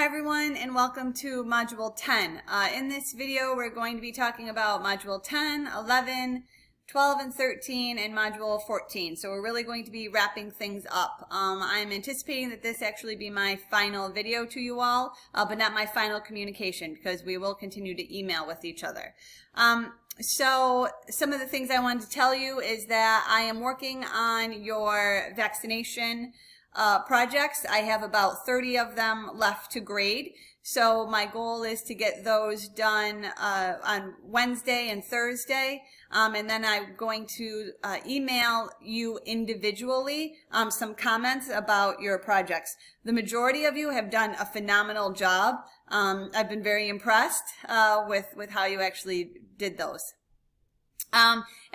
Hi everyone, and welcome to Module 10. In this video we're going to be talking about Module 10, 11, 12, and 13, and Module 14. So we're really going to be wrapping things up. I'm anticipating that this actually be my final video to you all, but not my final communication, because we will continue to email with each other. So some of the things I wanted to tell you is that I am working on your vaccination projects. I have about 30 of them left to grade. So my goal is to get those done on Wednesday and Thursday. And then I'm going to email you individually some comments about your projects. The majority of you have done a phenomenal job. I've been very impressed with how you actually did those.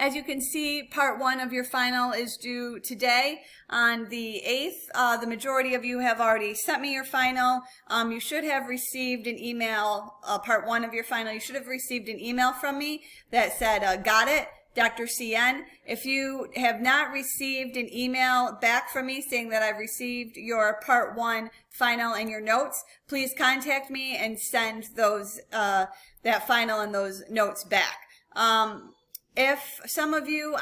As you can see, part one of your final is due today on the 8th. The majority of you have already sent me your final. You should have received an email, part one of your final. You should have received an email from me that said, got it, Dr. CN. If you have not received an email back from me saying that I've received your part one final and your notes, please contact me and send those, that final and those notes back. If some of you,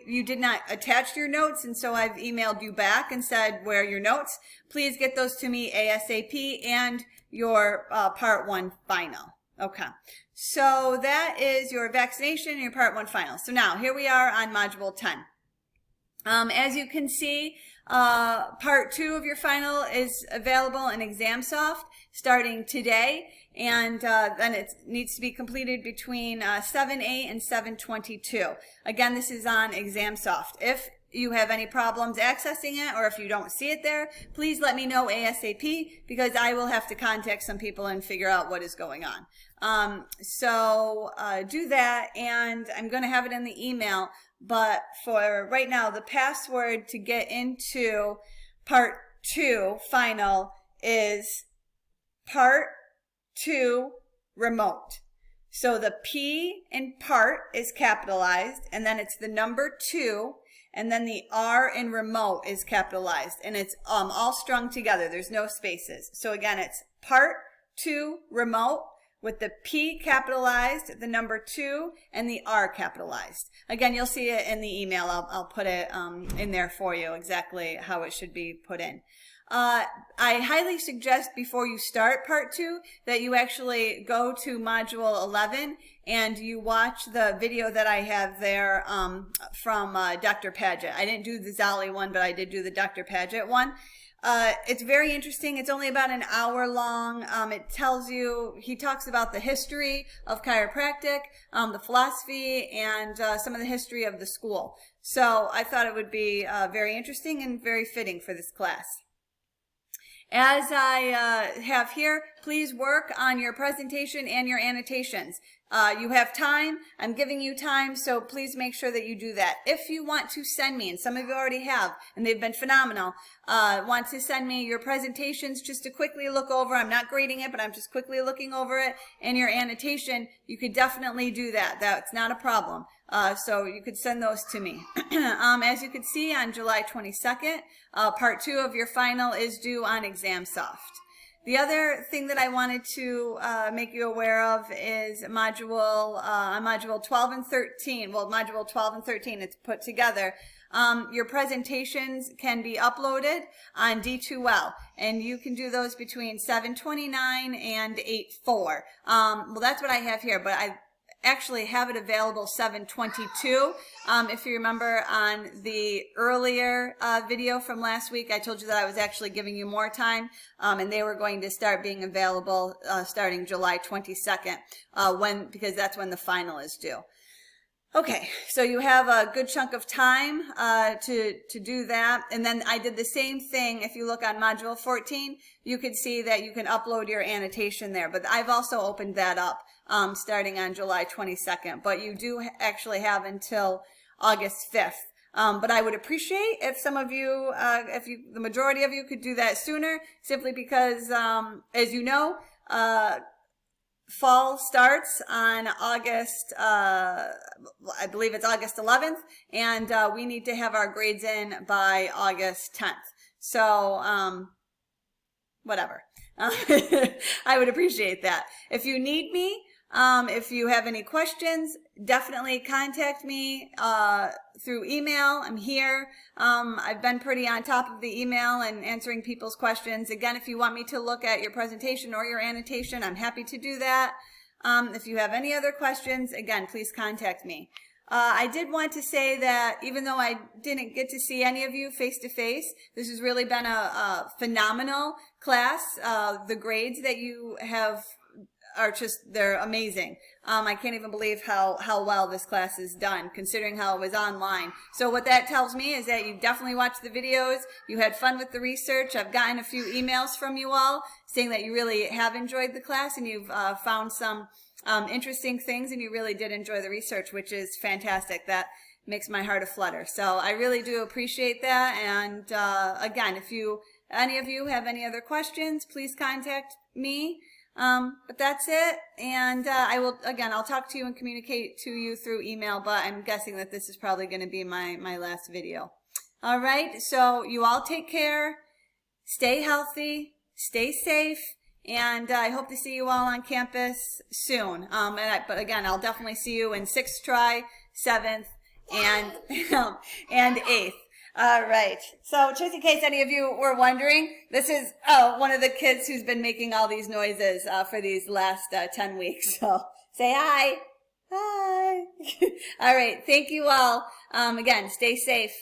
you did not attach your notes, and so I've emailed you back and said, where are your notes? Please get those to me ASAP, and your part one final. Okay, so that is your vaccination and your part one final. So now, here we are on Module 10. As you can see, part two of your final is available in ExamSoft starting today, and then it needs to be completed between 7/8 and 7/22. Again, this is on ExamSoft. If you have any problems accessing it, or if you don't see it there, please let me know ASAP, because I will have to contact some people and figure out what is going on. So do that, and I'm going to have it in the email. But for right now, the password to get into part two final is part two remote. So the P in part is capitalized, and then it's the number 2, and then the R in remote is capitalized, and it's all strung together. There's no spaces. So again, it's part 2 remote with the P capitalized, the number 2, and the R capitalized. Again, you'll see it in the email. I'll put it in there for you, exactly how it should be put in. I highly suggest before you start part 2 that you actually go to Module 11 and you watch the video that I have there from Dr. Paget. I didn't do the Zolli one, but I did do the Dr. Paget one. It's very interesting. It's only about an hour long. It tells you, he talks about the history of chiropractic, the philosophy, and some of the history of the school. So I thought it would be very interesting and very fitting for this class. As I have here, please work on your presentation and your annotations. You have time. I'm giving you time, so please make sure that you do that. If you want to send me, and some of you already have, and they've been phenomenal, want to send me your presentations just to quickly look over. I'm not grading it, but I'm just quickly looking over it. And your annotation, you could definitely do that. That's not a problem. So you could send those to me. As you can see, on July 22nd, part 2 of your final is due on ExamSoft. The other thing that I wanted to make you aware of is module 12 and 13. Well, module 12 and 13, it's put together. Your presentations can be uploaded on D2L, and you can do those between 7/29 and 8/4. Well, that's what I have here, but I actually have it available 7/22. If you remember on the earlier video from last week, I told you that I was actually giving you more time, and they were going to start being available starting July 22nd, because that's when the final is due. Okay, so you have a good chunk of time to do that. And then I did the same thing. If you look on Module 14, you can see that you can upload your annotation there. But I've also opened that up starting on July 22nd. But you do actually have until August 5th. But I would appreciate if some of you, the majority of you could do that sooner, simply because, as you know, fall starts on August, I believe it's August 11th, and we need to have our grades in by August 10th. So whatever. I would appreciate that. If you need me, if you have any questions, definitely contact me through email. I'm here. I've been pretty on top of the email and answering people's questions. Again, if you want me to look at your presentation or your annotation, I'm happy to do that. If you have any other questions, again, please contact me. I did want to say that even though I didn't get to see any of you face to face, this has really been a phenomenal class. The grades that you have are just, they're amazing. I can't even believe how well this class is done, considering how it was online. So what that tells me is that you definitely watched the videos, you had fun with the research. I've gotten a few emails from you all saying that you really have enjoyed the class and you've found some interesting things and you really did enjoy the research, which is fantastic. That makes my heart aflutter. So I really do appreciate that. And again, if any of you have any other questions, please contact me. But that's it. And I'll talk to you and communicate to you through email, but I'm guessing that this is probably going to be my last video. All right. So you all take care, stay healthy, stay safe. And I hope to see you all on campus soon. But again, I'll definitely see you in 6th try, 7th, and 8th. All right. So just in case any of you were wondering, this is one of the kids who's been making all these noises for these last 10 weeks. So say hi. Hi. All right. Thank you all. Again, stay safe.